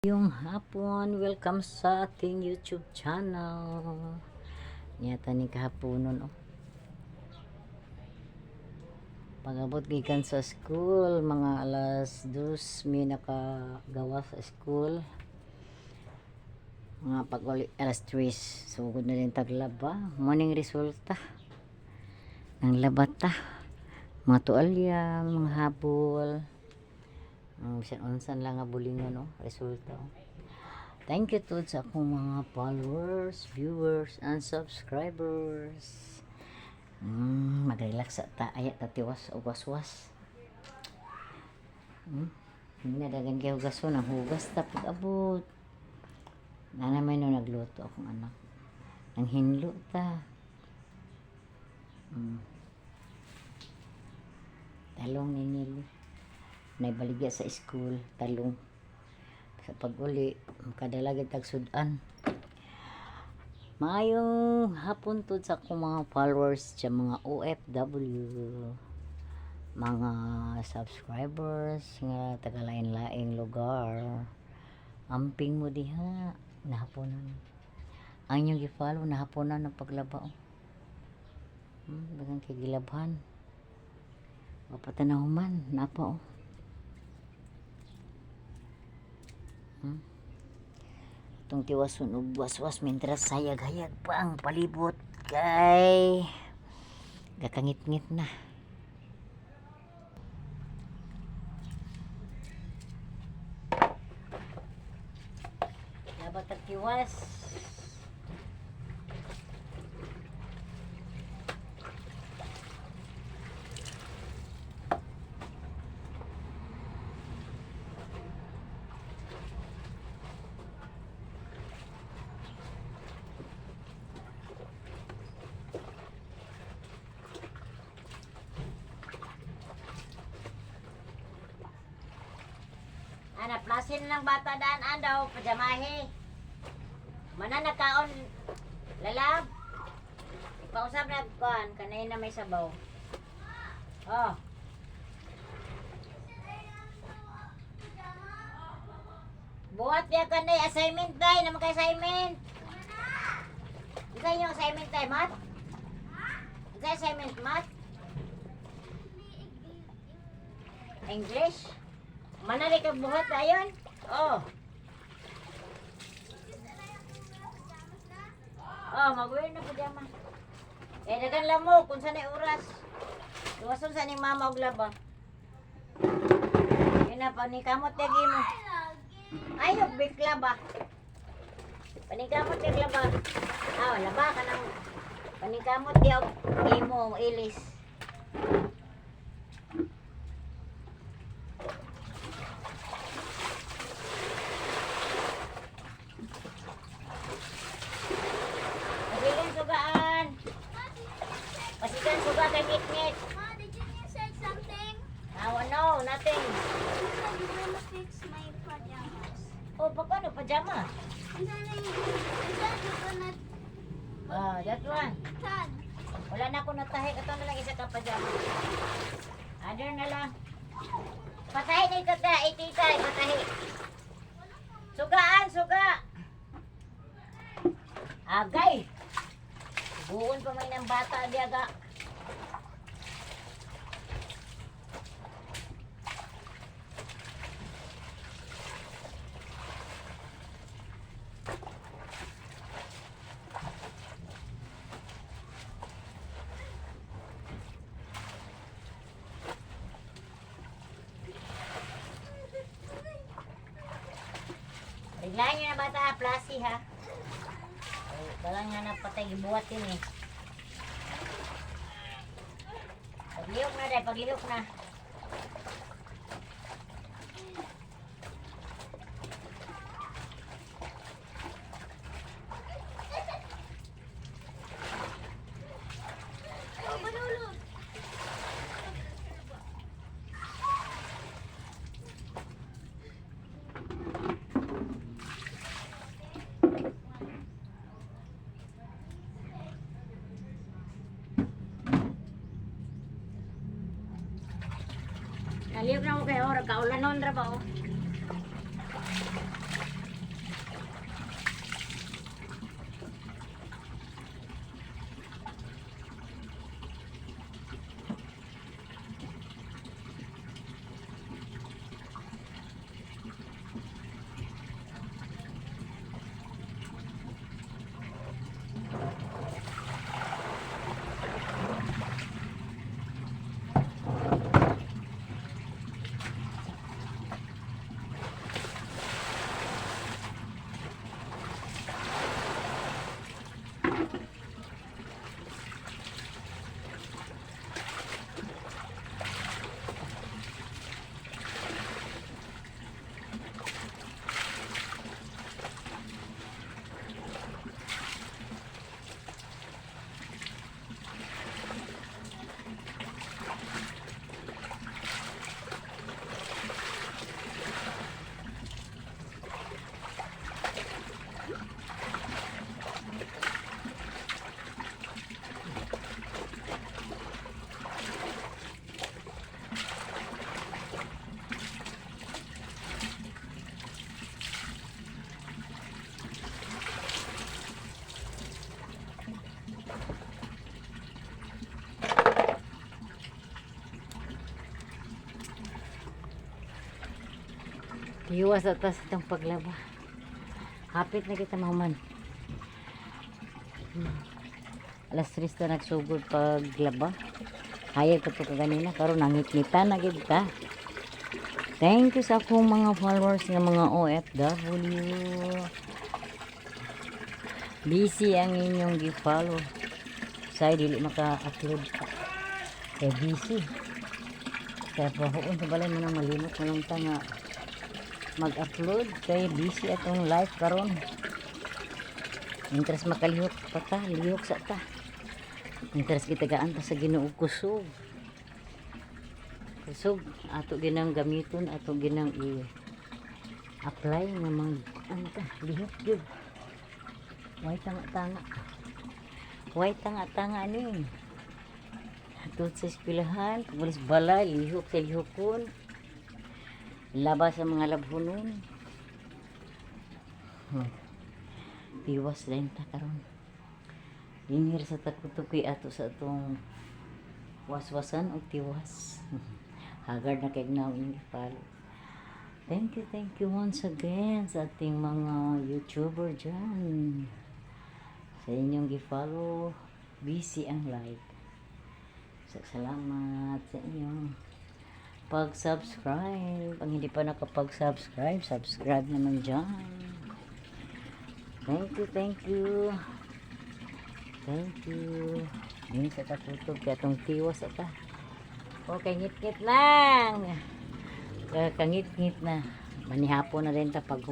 Yung hapon, welcome sa ating YouTube channel. Nyata ni kahaponon Pag-abot gikan sa school, mga alas 2 may nakagawa sa school. Mga pag-uli alas 3, sugod na din taglaba. Morning resulta ng labata. Mga tualya, mga habol. Unsan lang nga bulingon resulta. Thank you to sa akong mga followers, viewers, and subscribers. Mag-relax ta aya tatiwas o waswas. Hindi na dagan kay hugason ang hugas ta pag-abot. Na naman no nagluto akong anak. Ang hinlo ta. Talong ni Nili. Naibaligya sa school, talong. Sa pag-uli, kadalagay tagsudan. Mayong hapon to sa akong mga followers, sa mga OFW, mga subscribers, nga tagalain-laing lugar. Amping mo diha, nahaponan. Ang inyong i-follow, nahaponan ng paglaba. Bagang kay gilabhan. Mapatanahuman, napa itong tiwason ug waswas mintras sayag-hayag pa ang palibot kay gakangit-ngit na. Dapat tagtiwas. Naplasin ng bata daan daw, pajamahe. Mana nakaon lalab. Pausap na kuan, kanay na may sabaw. Oh. Buhat niya kanay assignment day, naman kay assignment. Isa yung assignment day, mat? Isa assignment, mat? English? Manali ka buhat na yun? Oh. Oh, mag-wear na pajama. Dagan lang mo kung saan ay oras. Iwason sa ni mama og laba. Yun na, panikamot lagi mo. Ay, bikla ba? Panikamot lagi laba. Laba ka nang panikamot diya imo ilis. Pasikan suga kay ngit-ngit. Ma, did you say something? No, nothing. You said you're gonna fix my pajamas. Oh, paano pajama? And then you said you're gonna That one. tag. Wala na ako natahi. Ito na lang isa ka pajama. Other na lang. Patahi na ito itikay. Patahi. Sugaan, suga. Agay. Buon pa may ng bata diyaga. Biglaan nyo na bata, plasi ha. Balang nga napatay gibuhat yun eh. Paglihok na dahil, paglihok na. Oh, manulog. Naliyog na ko kayo, kaulanon ra ba o? Iwas atas itong paglaba. Hapit na kita mahuman. Alas 3 na nagsugod paglaba. Hayag ka to kaganina. Karon nangit-ngitan na gid ka. Thank you sa akong mga followers ng mga OFW. Busy ang inyong gi-follow. Say dili maka-upload pa. Kaya busy. Kaya pahuon sa balay mo nang malimot mo lang ta nga mag-upload. Kaya busy atong live karon. Interest makalihok pa ta. Lihok sa ta. Interest kitagaan ta sa Ginoo kusog. Kusog. Ato ginang gamiton. Ato ginang i-apply nga mga anta. Lihok yun. Way tanga-tanga. Way tanga-tanga ni. Atod sa eskwelahan, pulis balay, lihok sa lihokon. Labas sa mga labhonon. Tiwas lang ta karon. Ingir sa takutukoy ato sa atong waswasan o tiwas. Haggard na kay gnawin palo. Thank you once again sa ating mga YouTuber dyan. Sa inyong gi-follow, busy ang live. Salamat sa inyong pag-subscribe. Ang hindi pa nakapag-subscribe, subscribe naman dyan. Thank you. Hindi sa tatutog kaya itong tiwas ata. O, kangit-ngit lang. Kangit-ngit na. Manihapon na rin ta pag